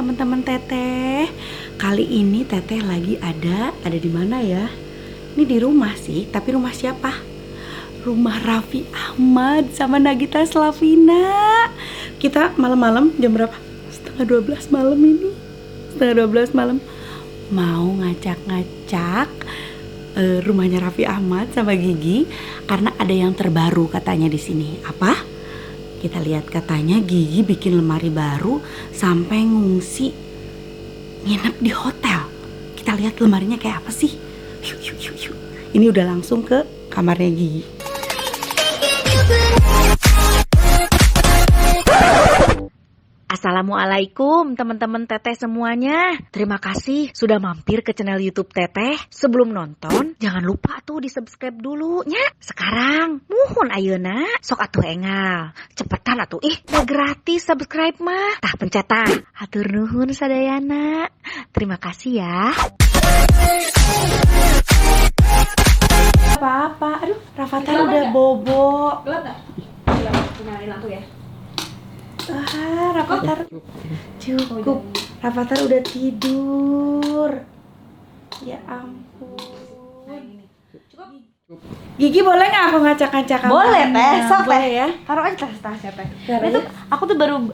teman-teman Teteh. Kali ini Teteh lagi ada di mana ya? Ini di rumah sih, tapi rumah siapa? Rumah Raffi Ahmad sama Nagita Slavina. Kita malam-malam jam berapa? 11:30 malam ini. 11:30 malam mau ngacak-ngacak rumahnya Raffi Ahmad sama Gigi karena ada yang terbaru katanya di sini. Apa? Kita lihat, katanya Gigi bikin lemari baru sampai ngungsi nginep di hotel. Kita lihat lemarinya kayak apa sih? Yuk. Ini udah langsung ke kamarnya Gigi. Assalamualaikum teman-teman Teteh semuanya. Terima kasih sudah mampir ke channel YouTube Teteh. Sebelum nonton, jangan lupa tuh di-subscribe dulu nya. Sekarang, muhun ayeuna, sok atuh engal. Cepetan atuh, udah gratis subscribe mah. Tah pencet tah. Hatur nuhun sadayana. Terima kasih ya. Apa-apa, aduh Rafathar udah bobo. Gelap gak? Nyalain lampu ya. Rafathar cukup. Rafathar udah tidur. Ya ampun. Gigi boleh nggak aku ngacak-ngacak kamu? Boleh teh, sok boleh teh ya. Taruh aja tas-tasnya teh. Taruh Itu ya. aku tuh baru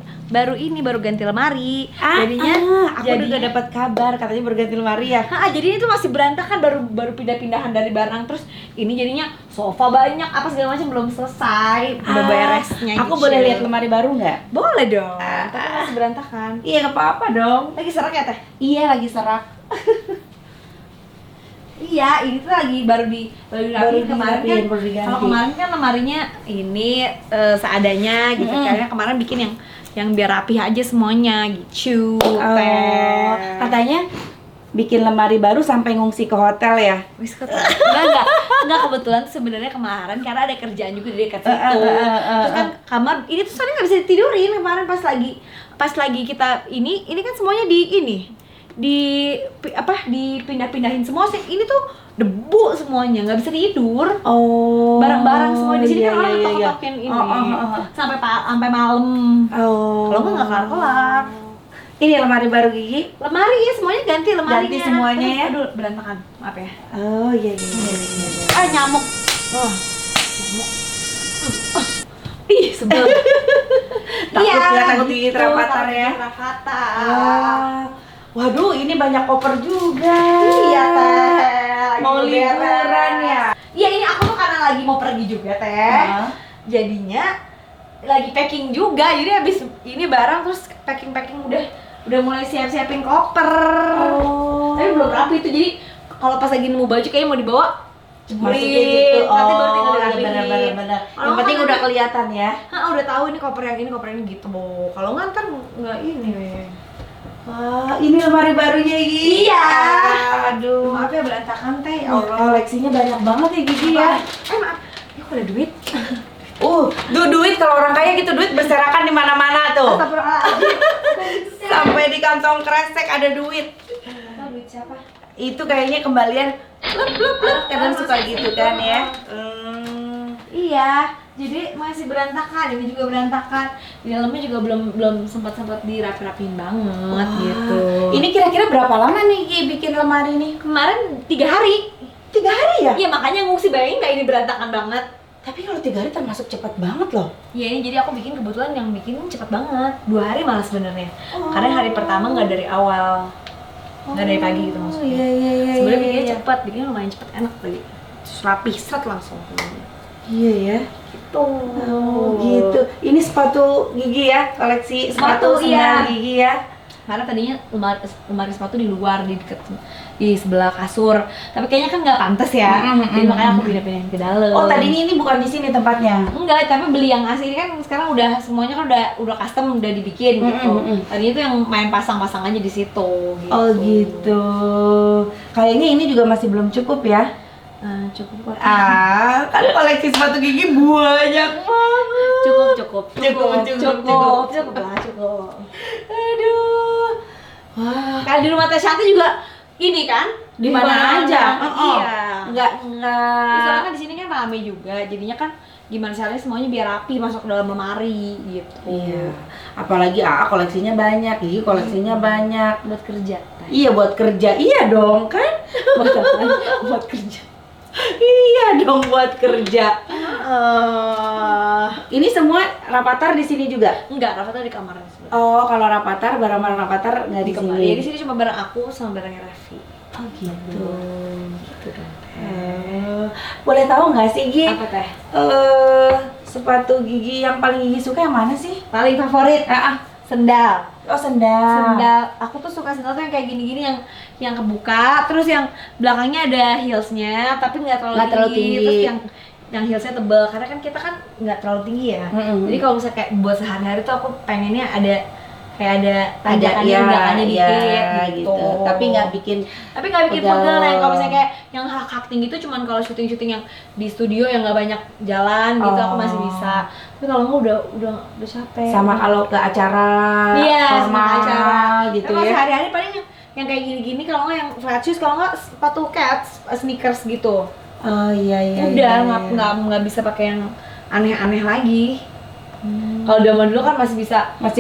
ganti lemari. Jadinya aku juga dapat kabar katanya berganti lemari ya. Jadi ini tuh masih berantakan, baru pindah-pindahan dari barang, terus ini jadinya sofa banyak apa segala macam belum selesai, udah beresnya. Aku boleh lihat lemari baru nggak? Boleh dong, tapi masih berantakan. Iya nggak apa-apa dong. Lagi serak ya teh? Iya lagi serak. Iya, ini tuh lagi baru dirapiin kemarin kan. Kalau kemarin kan lemarinya ini seadanya gitu, karena kemarin bikin yang biar rapi aja semuanya gitu. Katanya bikin lemari baru sampai ngungsi ke hotel ya? Enggak, kebetulan sebenarnya kemarin karena ada kerjaan juga di dekat situ. Terus kan kamar ini tuh soalnya nggak bisa ditidurin kemarin pas lagi kita ini kan semuanya dipindah-pindahin semua sih. Ini tuh debu semuanya, nggak bisa tidur. Barang-barang semua di sini kan orang ketok-ketokin ini sampai malam. Kalau nggak kelar-kelar. Ini lemari baru Gigi? Lemari ya, semuanya ganti lemarinya. Ganti semuanya ya? Aduh, berantakan, maaf ya. Iya. Nyamuk. Nyamuk. Ih, sebel. Takut gigit Rafathar ya? Rafathar. Waduh, ini banyak koper juga. Iya teh. Mau liburan ya? Iya, ini aku tuh karena lagi mau pergi juga teh. Jadinya lagi packing juga. Jadi habis ini barang terus packing udah mulai siapin koper. Tapi belum rapi itu. Jadi kalau pas lagi nemu baju kayaknya mau dibawa Masukin gitu. nanti baru tinggal dirapiin. Benar. Yang penting udah kelihatan ya. Udah tahu ini koper yang ini gitu, Bo. Kalau nggak ntar nggak ini. Ini lemari barunya Gigi. Iya. Aduh. Maaf ya berantakan teh. Ya Allah. Koleksinya banyak banget ya Gigi ya. Maaf. Ya kok ada duit? Duit kalau orang kaya gitu, duit berserakan di mana-mana tuh. Sampai di kantong kresek ada duit. Duit siapa? Itu kayaknya kembalian kadang suka gitu kan ya. Iya, jadi masih berantakan, ini juga berantakan. Di dalamnya juga belum sempat dirapi-rapiin banget gitu. Ini kira-kira berapa lama nih Gi bikin lemari ini? Kemarin 3 hari. 3 hari ya? Iya, makanya ngungsi, bayangin nggak ini berantakan banget. Tapi kalau 3 hari termasuk cepat banget loh. Iya, ini jadi aku bikin kebetulan yang bikin cepat banget. 2 hari malah sebenarnya. Karena hari pertama nggak dari awal. Nggak dari pagi gitu maksudnya. Iya. Sebenarnya bikinnya cepat, bikinnya lumayan cepat, enak tadi. Terus rapi, set langsung. Iya ya. Gitu. Gitu. Ini sepatu Gigi ya, koleksi sepatu sandal Gigi ya. Karena tadinya lemari sepatu di luar, di sebelah kasur. Tapi kayaknya kan nggak pantas ya. Jadi makanya aku pindah-pindahin ke dalam. Tadinya ini bukan di sini tempatnya. Enggak, tapi beli yang asli. Ini kan sekarang udah semuanya kan udah custom, udah dibikin gitu. Tadinya tuh yang main pasang-pasang aja di situ gitu. Oh gitu. Kayaknya ini juga masih belum cukup ya. Cukup kok. Kan koleksi sepatu Gigi banyak banget. Cukup lah, cukup. Aduh. Wah. Kalau di rumah Teh Shanti juga ini kan Di mana aja? Iya. Enggak. Soalnya kan di sini kan rame juga, jadinya kan gimana caranya semuanya biar rapi masuk ke dalam lemari gitu. Iya. Apalagi koleksinya banyak, Gigi koleksinya banyak. Buat kerja. Iya buat kerja, iya dong kan? Buat apa? Buat kerja. Iya dong buat kerja. Ini semua Rapatar di sini juga? Enggak, Rafa tuh di kamarnya sebenarnya. Oh, kalau Rapatar, barang-barang Rapatar nggak di kamar. sini. Ya di sini cuma barang aku sama barangnya Raffi. Oh gitu. Gitu kan. Boleh tahu nggak sih Gi? Apa teh? Sepatu Gigi yang paling Gigi suka yang mana sih? Paling favorit? Sendal. Oh sendal. Sendal. Aku tuh suka sendal tuh yang kayak gini-gini yang kebuka, terus yang belakangnya ada heelsnya, tapi nggak terlalu tinggi. Terus yang heelsnya tebal, karena kan kita kan nggak terlalu tinggi ya. Jadi kalau misalnya kayak buat sehari-hari tuh aku pengennya ada tanjakannya belakangnya dikit gitu. Tapi nggak bikin pegel. Nah, kalau misalnya kayak yang hak tinggi itu cuman kalau syuting yang di studio yang nggak banyak jalan gitu aku masih bisa. Tapi kalau nggak udah capek. Sama kalau ke acara formal acara gitu kalau ya. sehari-hari paling yang kayak gini-gini, kalau nggak yang flat shoes, kalau nggak sepatu cats, sneakers gitu. Oh iya. Udah nggak bisa pakai yang aneh-aneh lagi. Kalau zaman dulu kan masih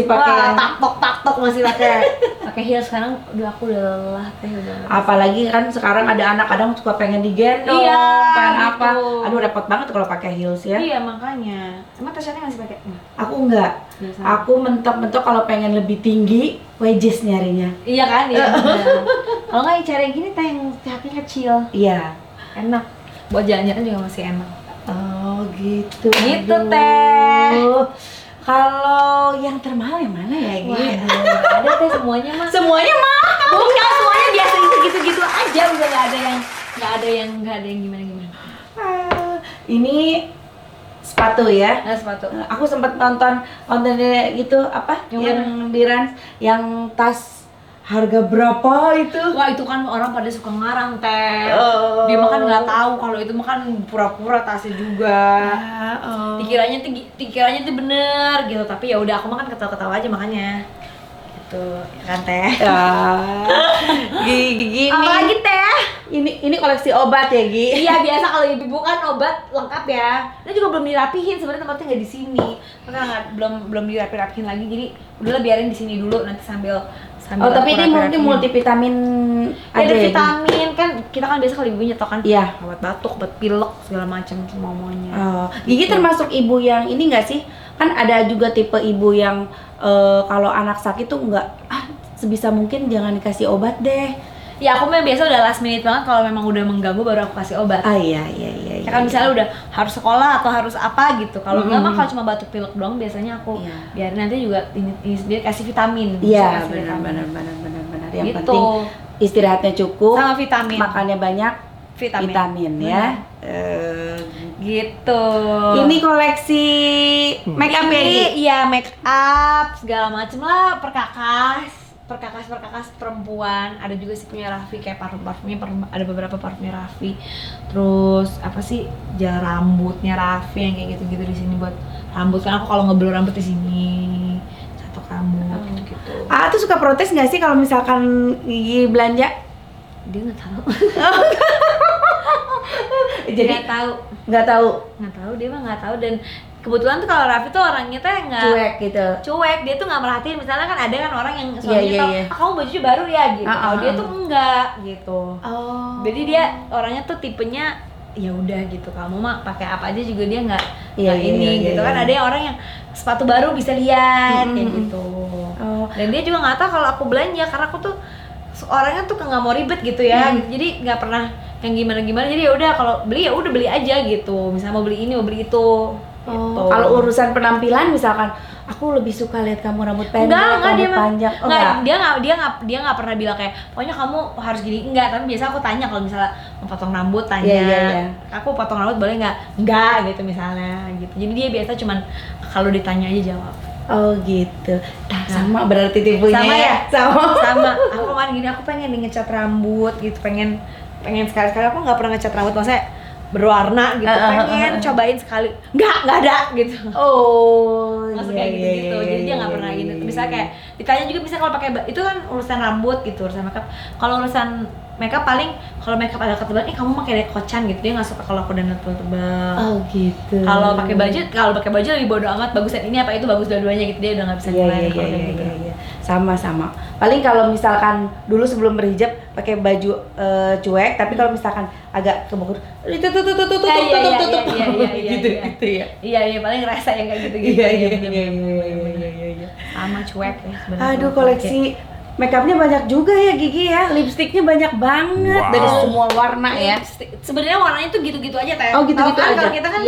pakai tak-tok masih pakai heels. Sekarang aku udah lelah teh udah. Apalagi kan sekarang ada anak kadang suka pengen digendong, pengen gitu. apa. Aduh repot banget kalau pakai heels ya. Iya makanya. Emang Tasya masih pakai? Aku enggak. Biasa. Aku mentok-mentok kalau pengen lebih tinggi, wedges nyarinya. Iya kan? Iya. Kalau nggak cara yang gini teh yang kakinya kecil. Iya. Enak. Buat jalan-jalan juga masih enak. Oh gitu. Gitu teh. Kalau yang termahal yang mana ya Gi? Waduh, ada teh semuanya mah. Semuanya mahal. Bukan, semuanya biasa gitu-gitu aja, udah nggak ada yang gimana. Ini sepatu ya. Nah, sepatu. Aku sempat nonton kontennya gitu apa? Yang di Rans, yang tas harga berapa itu? Wah itu kan orang pada suka ngarang teh. Dia mah kan nggak tahu kalau itu mah kan pura-pura tasnya juga. Dikiranya tuh bener gitu, tapi ya udah aku mah kan ketawa-ketawa aja makanya. Gitu, ya kan teh. Gini. Apalagi teh? Ini koleksi obat ya Gi? Iya biasa kalau ibu kan obat lengkap ya. Ini juga belum dirapihin sebenarnya, tempatnya nggak di sini. Makanya belum dirapihin lagi. Jadi udahlah biarin di sini dulu nanti sambil tapi ini mungkin multivitamin ya, ada ya, vitamin kan kita kan biasa kalau ibu nyetok kan iya. obat batuk, obat pilek segala macam semuanya. Gigi termasuk ibu yang ini nggak sih? Kan ada juga tipe ibu yang kalau anak sakit tuh nggak sebisa mungkin jangan dikasih obat deh. Ya aku memang biasa udah last minute banget kalau memang udah mengganggu baru aku kasih obat. Iya. Ya kan misalnya udah harus sekolah atau harus apa gitu. Kalau enggak mah kalau cuma batuk pilek doang biasanya aku biarin nanti juga ini sendiri kasih vitamin. Iya, benar. Yang gitu. penting istirahatnya cukup, sama vitamin. makannya banyak, vitamin ya. Gitu. Ini koleksi make up ya? Iya, make up segala macem lah, perkakas perempuan. Ada juga sih punya Raffi kayak parfumnya ada beberapa parfumnya Raffi. Terus apa sih gel rambutnya Raffi yang kayak gitu-gitu di sini buat rambut. Kan aku kalau ngeblur rambut di sini satu rambut gitu. Tuh suka protes nggak sih kalau misalkan Gigi belanja? Dia nggak tahu. Jadi nggak tahu. Dia mah nggak tahu. Dan kebetulan tuh kalau Raffi tuh orangnya tuh nggak cuek, dia tuh nggak merhatiin. Misalnya kan ada kan orang yang suaminya tahu kamu bajunya baru ya gitu. Kalau dia tuh enggak gitu. Jadi dia orangnya tuh tipenya ya udah gitu, kamu mah pakai apa aja juga dia nggak gitu kan. Ada yang orang yang sepatu baru bisa lihat kayak gitu. Dan dia juga nggak tahu kalau aku belanja karena aku tuh orangnya tuh nggak mau ribet gitu ya. Jadi nggak pernah yang gimana. Jadi ya udah kalau beli ya udah beli aja gitu. Misalnya mau beli ini mau beli itu. Gitu. Kalau urusan penampilan misalkan aku lebih suka lihat kamu rambut pendek, rambut panjang. Dia nggak pernah bilang kayak pokoknya kamu harus gini, enggak. Tapi biasa aku tanya kalau misalnya mau potong rambut tanya, aku potong rambut boleh enggak gitu misalnya gitu. Jadi dia biasa cuman kalau ditanya aja jawab. Oh gitu. Sama berarti tipunya. Sama ya? Sama. Aku kemarin gini, aku pengen ngecat rambut gitu, pengen sekali-sekali. Aku nggak pernah ngecat rambut, maksudnya berwarna gitu, pengen cobain sekali, nggak ada gitu. Maksudnya kayak gitu. Jadi dia nggak pernah gitu. Misalnya kayak ditanya juga, bisa kalau pakai itu kan urusan rambut gitu, urusan makeup. Kalau urusan makeup paling kalau makeup agak tebal, kamu pakai kocan gitu, dia nggak suka kalau aku dandan tebal. Oh gitu. Kalau pakai baju lebih bodo amat, bagusan ini apa itu bagus dua-duanya gitu, dia udah nggak bisa nilai kalau kayak gitu. Iya. Sama. Paling kalau misalkan dulu sebelum berhijab pakai baju cuek, tapi kalau misalkan agak kebukur itu tutup gitu ya. Iya paling ngerasa yang kayak gitu. Iya. Sama cuek ya sebenarnya. Aduh, koleksi makeupnya banyak juga ya Gigi ya, lipstiknya banyak banget dari semua warna ya. Sebenarnya warnanya tuh gitu-gitu aja Teh. Oh gitu-gitu aja. Kalau kita kan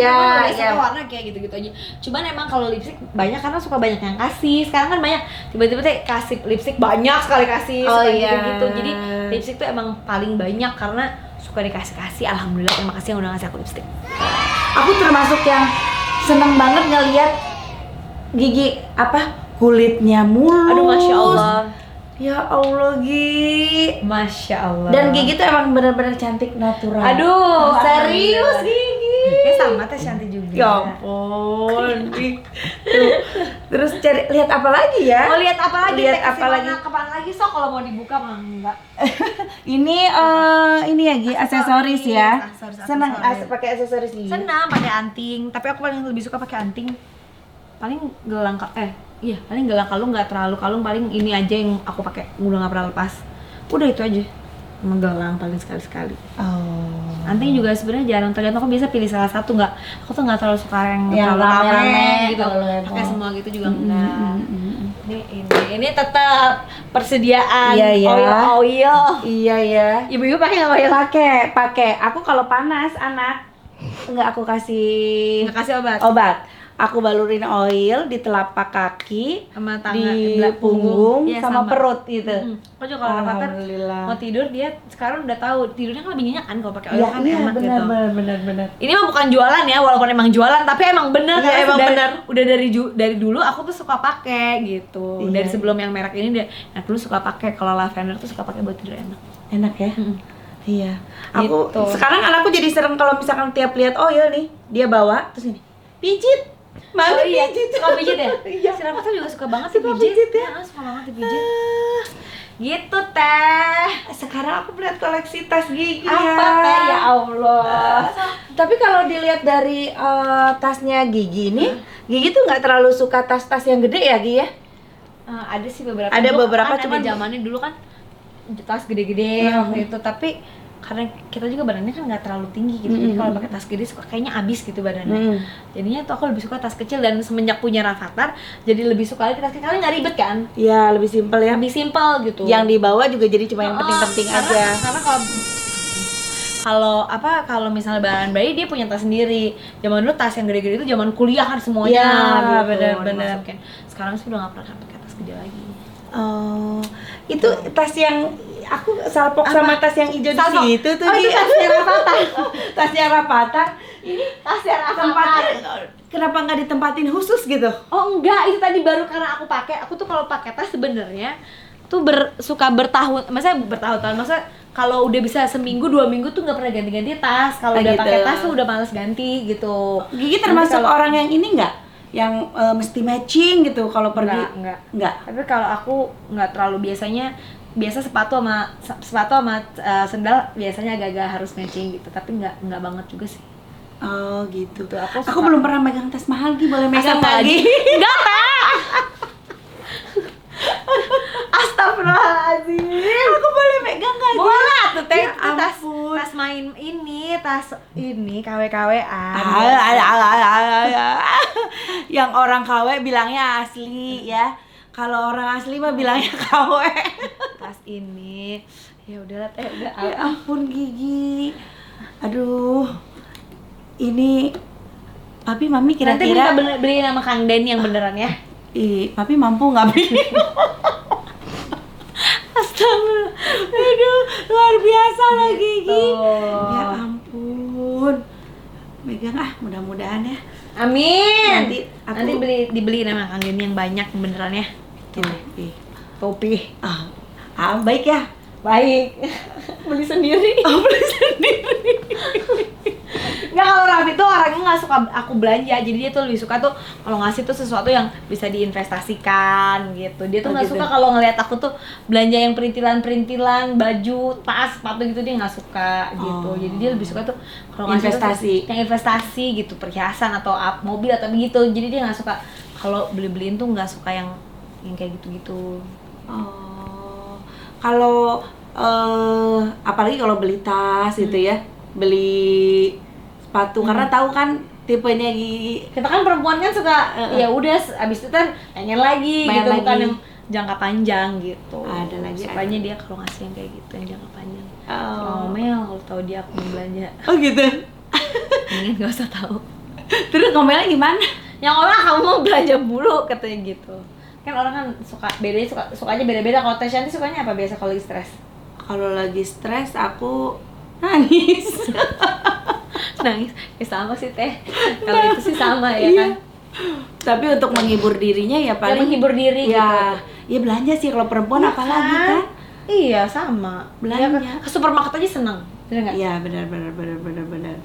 warna kayak gitu-gitu aja. Cuman emang kalau lipstik banyak karena suka banyak yang kasih. Sekarang kan banyak tiba-tiba Teh kasih lipstik banyak sekali kasih gitu. Jadi lipstik tuh emang paling banyak karena suka dikasih-kasih. Alhamdulillah, terima kasih yang udah ngasih aku lipstik. Aku termasuk yang seneng banget ngeliat Gigi kulitnya mulus. Aduh, Masya Allah. Ya Allah, Gi. Masya Allah. Dan Gigi tuh emang benar-benar cantik natural. Aduh, serius Gigi. Kayak sama Teh Shanti juga. Ya ampun. Terus lihat apa lagi ya? Mau lihat apa lagi? Lihat apa lagi? Kapan lagi kalau mau dibuka mah enggak. Ini ya Gi, aksesoris ya. Senang pakai aksesoris Gigi. Senang pakai anting, tapi aku paling lebih suka pakai anting. Paling gelang paling gelang kalung nggak terlalu kalung, paling ini aja yang aku pakai udah nggak pernah lepas. Udah itu aja. Sama gelang paling sekali-sekali. Oh. Anting juga sebenarnya jarang, tergantung aku biasa pilih salah satu, nggak. Aku tuh nggak terlalu suka yang terlalu rame gitu. Pakai semua gitu juga enggak. Ini tetap persediaan oil. Iya ya. Ibu-ibu pakai nggak oil? Pakai. Aku kalau panas enggak aku kasih obat. Aku balurin oil di telapak kaki, sama tangan, di punggung, ya, sama perut gitu. Aku juga kalau Rafathar mau tidur, dia sekarang udah tahu tidurnya kan lebih nyenyak kan kalau pakai oil kan enak gitu. Benar. Ini mah bukan jualan ya, walaupun emang jualan, tapi emang bener ya, emang bener. Udah dari dulu aku tuh suka pakai gitu. Dari sebelum yang merek ini dulu suka pakai, kalau lavender tuh suka pakai buat tidur enak. Enak ya? Iya. Aku sekarang anakku jadi serem kalau misalkan tiap lihat oil nih, dia bawa terus ini pijit. Pijit. Suka pijit ya? Iya. Si Rafathar juga suka banget dipijit ya? Suka banget dipijit. Gitu Teh. Sekarang aku melihat koleksi tas Gigi apa Teh? Ya Allah. Tapi kalau dilihat dari tasnya Gigi ini, Gigi tuh nggak terlalu suka tas-tas yang gede ya Gigi ya? Ada sih beberapa. Ada beberapa kan cuman zamannya dulu kan tas gede-gede waktu itu, tapi karena kita juga badannya kan nggak terlalu tinggi gitu, jadi kalau pakai tas gede suka kayaknya abis gitu badannya. Jadinya tuh aku lebih suka tas kecil, dan semenjak punya Rafathar jadi lebih suka lagi tas kecil, karena nggak ribet kan? Iya, lebih simpel ya. Lebih simpel gitu. Yang dibawa juga jadi cuma yang penting-penting aja. Karena kalau misalnya barang bayi dia punya tas sendiri. Zaman dulu tas yang gede-gede itu zaman kuliah kan semuanya. Ya, gitu, benar. Sekarang sih udah nggak pernah pakai tas gede lagi. Oh, itu tas yang aku salpok sama tas yang hijau di situ tuh. Oh, itu tasnya Rafathar. Tasnya Rafathar. Ini tasnya Rafathar. Kenapa nggak ditempatin khusus gitu? Oh enggak, itu tadi baru karena aku pakai. Aku tuh kalau pakai tas sebenarnya tuh suka bertahun-tahun. Maksudnya kalau udah bisa seminggu 2 minggu tuh nggak pernah ganti-ganti tas. Kalau udah gitu. Pakai tas tuh udah males ganti gitu. Gigi termasuk orang yang ini nggak? Yang mesti matching gitu kalau pergi? Enggak. Tapi kalau aku nggak terlalu, biasa sepatu sama sendal biasanya agak-agak harus matching gitu, tapi nggak banget juga sih. Oh gitu. Aku belum pernah megang tas mahal, boleh megang lagi? Enggak Teh. Astagfirullahaladzim. Aku boleh megang lagi? Boleh tuh Teh. Ya Tas main tas KW-KW-an. Yang orang KW bilangnya asli ya. Kalau orang asli mah bilangnya KW. Tas ini. Ya udahlah Teh, udah. Ya ampun Gigi. Aduh. Ini Papi Mami kira-kira nanti kita beliin sama Kang Den yang beneran ya. Papi mampu nggak beli? Astagfirullah. Aduh, luar biasa lah Gigi. Ya ampun. Megang mudah-mudahan ya. Amin. Nanti dibeliin sama Kang Den yang banyak beneran ya. Topi. Baik ya. Baik. Beli sendiri. Beli sendiri. Nggak, kalau Raffi tuh orangnya nggak suka aku belanja, jadi dia tuh lebih suka tuh kalau ngasih tuh sesuatu yang bisa diinvestasikan gitu. Dia tuh nggak gitu. suka kalau ngelihat aku tuh belanja yang perintilan, baju, tas, sepatu gitu, dia nggak suka gitu. Jadi dia lebih suka tuh kalau ngasih Investasi. tuh, yang investasi gitu, perhiasan atau mobil atau begitu. Jadi dia nggak suka kalau beliin tuh, nggak suka yang kayak gitu-gitu. Kalau apalagi kalau beli tas gitu ya, beli sepatu, karena tahu kan tipenya Gigi. Kita kan perempuan kan suka ya udah abis itu kan pengen lagi Pengen gitu, lagi. bukan yang jangka panjang gitu. Ada lagi, Sukanya dia kalau ngasih yang kayak gitu, yang jangka panjang. Kalau Oh. ngomel kalau tahu dia aku mau belanja, Oh gitu. mendingan gak usah tahu. Terus ngomelnya gimana? Yang orang kamu mau belanja mulu katanya gitu. Kan orang kan suka bedanya, sukanya beda-beda. Kalau Teh Shanti sukanya apa biasa kalau lagi stres? Kalau lagi stres aku nangis. Nangis. Ya sama sih Teh. Kalau itu sih sama ya kan. Tapi untuk menghibur dirinya ya Ya paling menghibur diri ya, gitu. ya belanja sih kalau perempuan Iya apalagi kan? kan. Iya sama. Belanja. Ya, ke supermarket aja seneng. Bener nggak? Iya benar.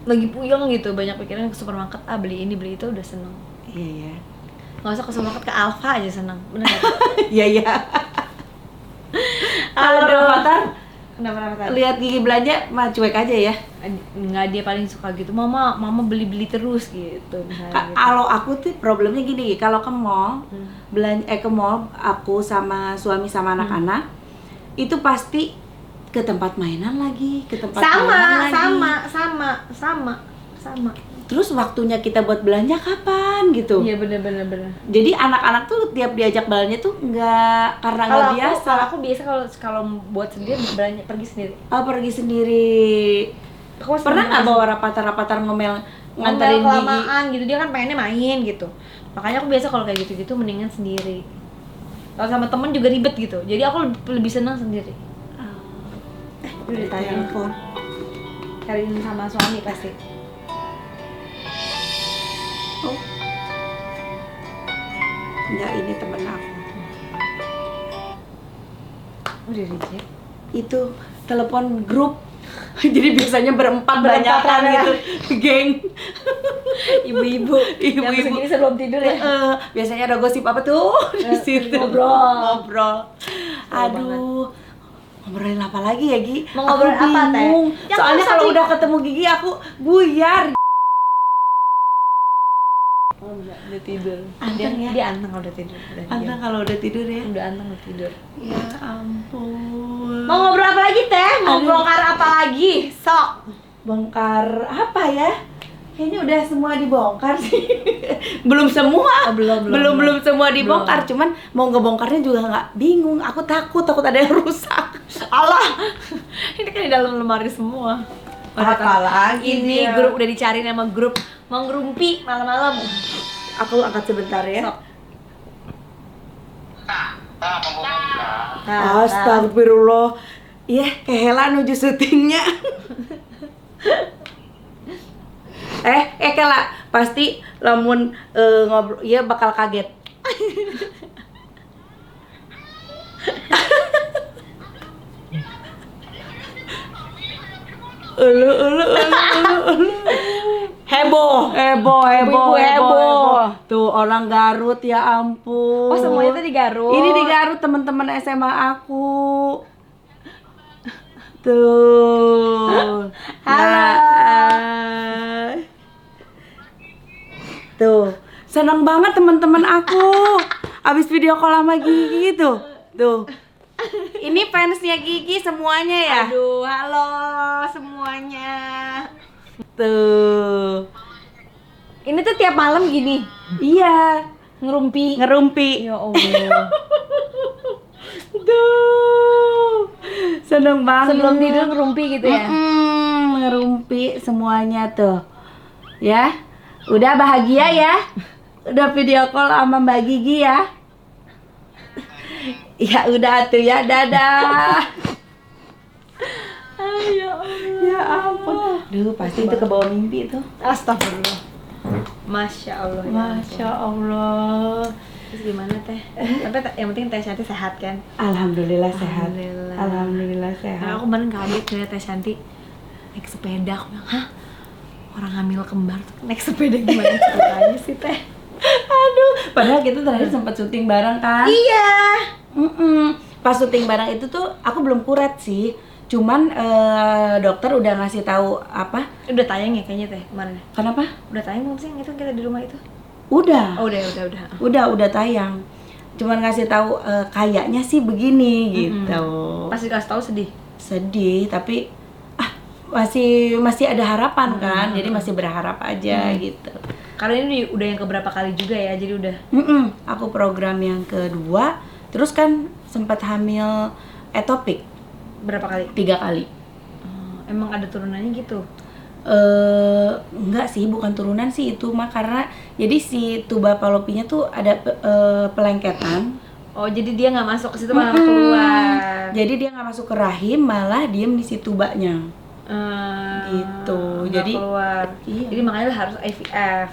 Lagi puyeng gitu, banyak pikiran ke supermarket, beli ini beli itu udah seneng. Iya. Nggak usah ke supermarket, ke Alfa aja seneng. Bener nggak? Iya. Kalau Rafathar Kenapa? lihat Gigi belanja mah cuek aja ya. Nggak, dia paling suka gitu, mama beli terus gitu misalnya gitu. Kalau aku tuh problemnya gini, kalau ke mall, ke mall aku sama suami sama anak-anak itu pasti ke tempat mainan lagi, ke tempat mainan lagi. Sama. Terus waktunya kita buat belanja kapan gitu. Iya bener. Jadi anak-anak tuh tiap diajak belanja tuh nggak, karena nggak biasa. Kalau aku biasa kalau buat sendiri belanja pergi sendiri. Oh, pergi sendiri. Aku Pernah nggak bawa Rafathar ngomel nganterin Gigi? kelamaan gitu, dia kan pengennya main gitu. Makanya aku biasa kalau kayak gitu mendingan sendiri. Kalau sama temen juga ribet gitu. Jadi aku lebih senang sendiri. Udah telepon. Cariin sama suami pasti. Oh. Enggak, ini temen aku. Udah reject. Itu telepon grup. Jadi biasanya berempat banyakan rame. gitu, geng. Ibu-ibu yang segini sebelum tidur ya. Biasanya ada gosip apa tuh di situ. Ngobrol. Aduh. Ngobrolin apa lagi ya, Gi? Mau ngobrolin Aku apa, Teh? bingung. Yang Soalnya usah kalau di- udah ketemu Gigi aku buyar. Oh enggak, udah tidur. Anteng ya? Dia anteng kalau udah tidur. Anteng kalau udah tidur ya. Udah anteng udah tidur. Ya ampun. Mau ngobrol apa lagi Teh? Mau Aduh. bongkar apa lagi? Sok. Bongkar apa ya? Kayaknya udah semua dibongkar sih. Belum semua. Oh, belum. Semua dibongkar. Cuman mau ngebongkarnya juga nggak bingung. Aku takut ada yang rusak. Allah. Ini kan di dalam lemari semua. Apalagi Ini dia. grup udah dicari nama grup. Mau ngerumpi malam-malam. Aku angkat sebentar ya. Sok. Astagfirullah. Iya, Kehela nuju syutingnya. Kela, pasti lamun ngobrol, iya bakal kaget. Ulu. Heboh. Heboh. Tuh orang Garut, ya ampun. Oh, semuanya tuh di Garut. Ini di Garut, teman-teman SMA aku. Tuh. Halo. Tuh, senang banget teman-teman aku. Abis video call sama Gigi tuh. Tuh. Ini fansnya Gigi semuanya ya. Aduh, halo semuanya. Tuh. Ini tuh tiap malam gini, Iya, ngerumpi. ngerumpi. Ya Allah. Tuh. Seneng banget. Sebelum tidur ngerumpi gitu ya. Ngerumpi semuanya tuh. Ya. Udah bahagia ya. Udah video call sama Mbak Gigi ya. Ya udah tuh ya, dadah. Ya ampun. Duh, pasti itu ke bawah mimpi tuh. Astagfirullah. Masya Allah. Ya Masya Allah. Terus gimana Teh? Tapi yang penting Teh Shanti sehat kan? Alhamdulillah sehat. Alhamdulillah. Alhamdulillah Nah, sehat. aku kemarin kaget ngeliat Teh Shanti naik sepeda. Aku bilang, hah? orang hamil kembar tuh naik sepeda gimana ceritanya sih teh? Aduh, padahal kita terakhir sempat syuting bareng kan? Iya. Pas syuting bareng itu tuh aku belum kuret sih. Cuman dokter udah ngasih tahu apa? Udah tayang ya kayaknya teh kemarin. Kenapa? Udah tayang belum sih yang itu kita di rumah itu? Udah. Oh, udah. Udah tayang. Cuman ngasih tahu kayaknya sih begini gitu. Pas dikasih tahu sedih. Sedih, tapi masih ada harapan kan. Jadi masih berharap aja gitu. Karena ini udah yang keberapa kali juga ya, jadi udah. Aku program yang kedua, terus kan sempat hamil etopik. Berapa kali? 3 kali. Emang ada turunannya gitu? Enggak sih, bukan turunan sih itu mah, karena jadi si tuba falopinya tuh ada pelengketan. Oh, jadi dia nggak masuk ke situ malah keluar. Jadi dia nggak masuk ke rahim, malah diem di si tubanya. Gitu. Jadi keluar. Iya. Jadi makanya harus IVF.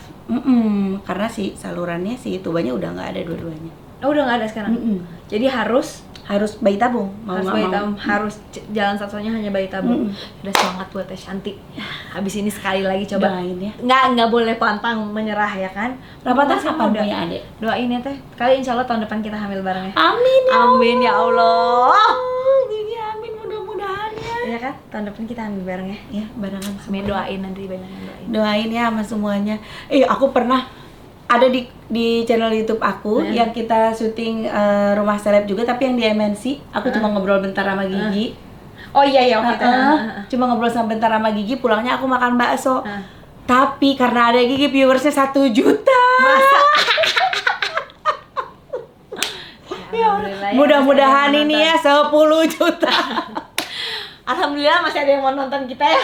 Karena si salurannya, si tubanya udah nggak ada dua-duanya. Oh, udah nggak ada sekarang. Jadi harus bayi tabung. Harus jalan satu-satunya hanya bayi tabung. Udah semangat buat Teh Shanti. Habis ini sekali lagi coba. Doain ya. Nggak boleh pantang menyerah ya kan. Rapat kapan punya adik? Doain ya Teh. Kali insya Allah tahun depan kita hamil bareng ya. Amin ya. Amin ya Allah. Gigi amin, mudah-mudahan ya. Ya kan, tahun depan kita hamil bareng ya. Ya, barengan. Amin, doain nanti banyak yang doain. Doain ya sama semuanya. Aku pernah ada di channel YouTube aku yang kita syuting rumah seleb juga, tapi yang di MNC. Aku cuma ngobrol bentar sama Gigi. Oh iya waktu itu. Cuma ngobrol bentar sama Gigi, pulangnya aku makan bakso. Tapi karena ada Gigi, viewersnya 1 juta. Masa? Mudah-mudahan ini ya 10 juta. Alhamdulillah masih ada yang mau nonton kita ya.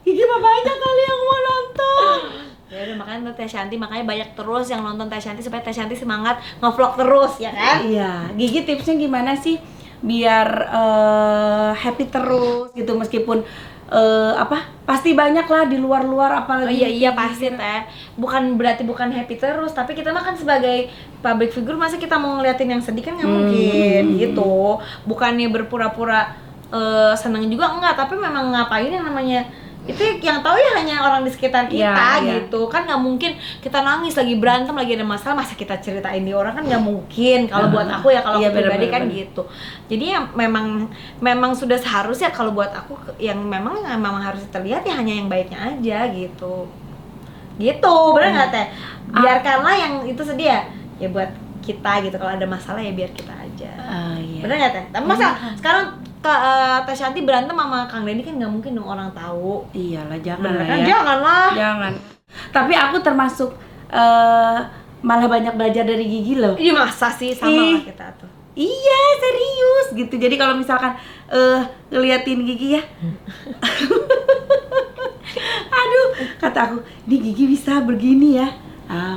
Gigi mah banyak kali yang mau nonton. Ya udah, makanya Teh Shanti, makanya banyak terus yang nonton Teh Shanti supaya Teh Shanti semangat nge-vlog terus ya kan? Iya. Gigi tipsnya gimana sih biar happy terus gitu, meskipun pasti banyak lah di luar-luar, apalagi. Oh iya pasti Teh. Bukan berarti bukan happy terus, tapi kita mah kan sebagai public figure, masa kita mau ngeliatin yang sedih kan nggak mungkin gitu. Bukannya berpura-pura senang juga enggak, tapi memang ngapain yang namanya itu yang tahu ya hanya orang di sekitar kita gitu kan. Nggak mungkin kita nangis lagi berantem lagi ada masalah masa kita ceritain di orang, kan nggak mungkin. Kalau buat aku ya, kalau aku pribadi kan gitu. Jadi ya memang sudah seharusnya kalau buat aku yang memang harus terlihat ya hanya yang baiknya aja gitu bener nggak Teh? Biarkanlah yang itu sedih ya buat kita gitu. Kalau ada masalah ya biar kita aja. Bener nggak Teh? Tapi masa sekarang Teh Shanti berantem sama Kang Denny kan nggak mungkin dong orang tahu. Iyalah, jangan lah ya. Jangan. Tapi aku termasuk malah banyak belajar dari Gigi loh. Iya, masa sih, sama lah kita tuh. Iya, serius gitu. Jadi kalau misalkan ngeliatin Gigi ya. Aduh, kata aku, "Nih Gigi bisa begini ya."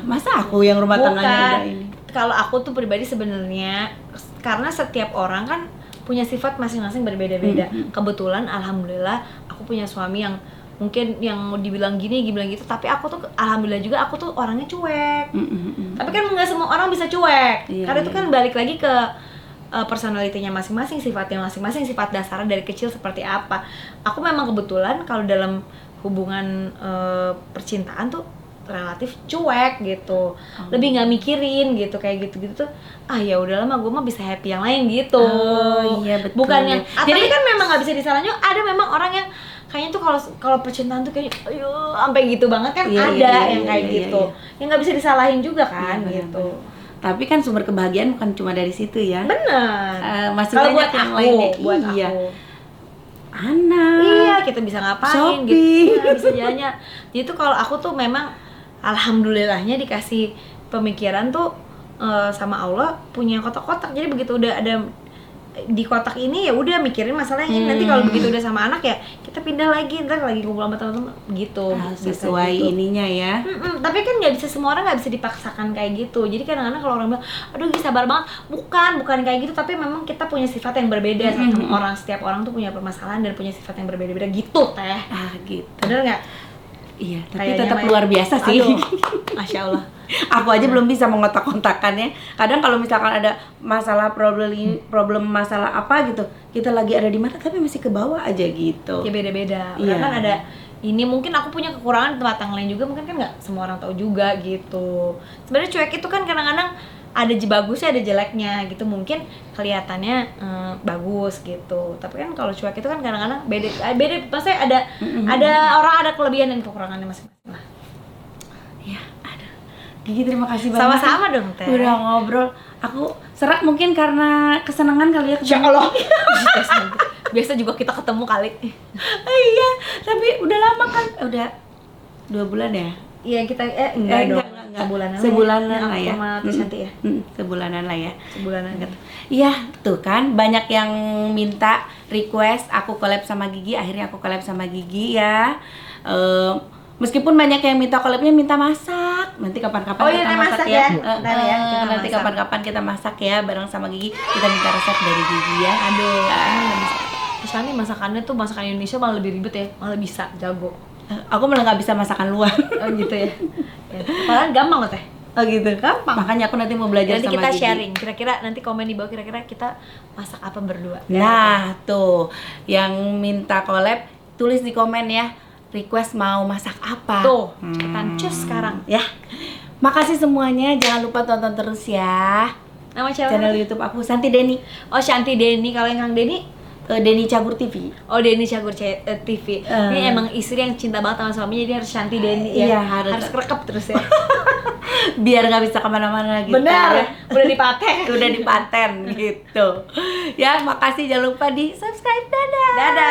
Masa aku yang rumah tangganya udah ini. Kalau aku tuh pribadi sebenarnya karena setiap orang kan punya sifat masing-masing berbeda-beda. Kebetulan alhamdulillah aku punya suami yang mungkin yang dibilang gini, dibilang gitu, tapi aku tuh alhamdulillah juga aku tuh orangnya cuek. Tapi kan nggak semua orang bisa cuek. Karena itu kan balik lagi ke personalitinya masing-masing, sifatnya masing-masing, sifat dasarnya dari kecil seperti apa. Aku memang kebetulan kalau dalam hubungan percintaan tuh relatif cuek gitu, lebih nggak mikirin gitu, kayak gitu tuh ya udahlah mah gue mah bisa happy yang lain gitu. Iya betul. Bukan yang jadi kan memang nggak bisa disalahin. Ada memang orang yang kayaknya tuh kalau percintaan tuh kayak sampai gitu banget kan. Ada yang kayak gitu yang nggak bisa disalahin juga kan gitu. Tapi kan sumber kebahagiaan bukan cuma dari situ ya. Benar. Masih kalau banyak yang lainnya. Buat aku anak, kita bisa ngapain shopping. gitu, bisa jalannya. Jadi tuh kalau aku tuh memang alhamdulillahnya dikasih pemikiran tuh sama Allah punya kotak-kotak. Jadi begitu udah ada di kotak ini ya udah mikirin masalahnya. Nanti kalau begitu udah sama anak ya kita pindah lagi, ntar lagi ngumpul sama teman-teman gitu. Sesuai gitu. Ininya ya. Tapi kan nggak bisa, semua orang nggak bisa dipaksakan kayak gitu. Jadi kadang-kadang kalau orang bilang, aduh sabar banget, bukan kayak gitu. Tapi memang kita punya sifat yang berbeda. Setiap orang tuh punya permasalahan dan punya sifat yang berbeda-beda gitu Teh. Gitu. Bener nggak? Iya, tapi tetap luar biasa sih. Aduh, Masya Allah. Aku aja belum bisa mengotak-kontakannya. Kadang kalau misalkan ada masalah problem masalah apa gitu, kita lagi ada di mana tapi masih ke bawah aja gitu. Ya beda-beda. Kan ada ini mungkin aku punya kekurangan di tempat yang lain juga, mungkin kan nggak semua orang tahu juga gitu. Sebenarnya cuek itu kan kadang-kadang ada bagusnya ada jeleknya gitu, mungkin kelihatannya bagus gitu, tapi kan kalau cuek itu kan kadang-kadang beda pasti ada orang ada kelebihan dan kekurangannya masing-masing lah. Ya, ada. Gigi terima kasih banyak. Sama-sama dong Teh. Udah ngobrol. Aku serak mungkin karena kesenangan kali ya. Insya Allah. Biasa juga kita ketemu kali. Iya, tapi udah lama kan? Udah 2 bulan ya? Iya kita enggak dong. Sebulanan lah ya. Sama Trishanti ya. Sebulanan lah ya. Sebulanan gitu. Iya, tuh kan banyak yang minta request aku collab sama Gigi, akhirnya aku collab sama Gigi ya. Meskipun banyak yang minta collabnya minta masak. Nanti kapan-kapan kita masak ya. Nanti kapan-kapan kita masak ya bareng sama Gigi. Kita minta resep dari Gigi ya. Aduh, Trishanti masakannya tuh masakan Indonesia malah lebih ribet ya, malah bisa jago. Aku malah nggak bisa masakan luar. Oh gitu ya. Padahal gampang loh Teh. Oh gitu, gampang. Makanya aku nanti mau belajar nanti sama kita Gigi. sharing, kira-kira nanti komen di bawah kira-kira kita masak apa berdua. Nah tuh, yang minta collab tulis di komen ya, request mau masak apa. Tuh, cepetan cus sekarang. Ya, makasih semuanya, jangan lupa tonton terus ya. Nama channel YouTube aku Shanti Denny. Oh Shanti Denny, kalau yang Kang Denny? Denny Cagur TV. Oh Denny Cagur TV. Ini emang istri yang cinta banget sama suaminya, jadi harus Shanti Denny ya. Iya, harus rekep terus ya. Biar nggak bisa kemana-mana gitu. Benar, udah dipaten. Udah dipaten gitu. Ya, makasih, jangan lupa di subscribe. Dadah. Dadah.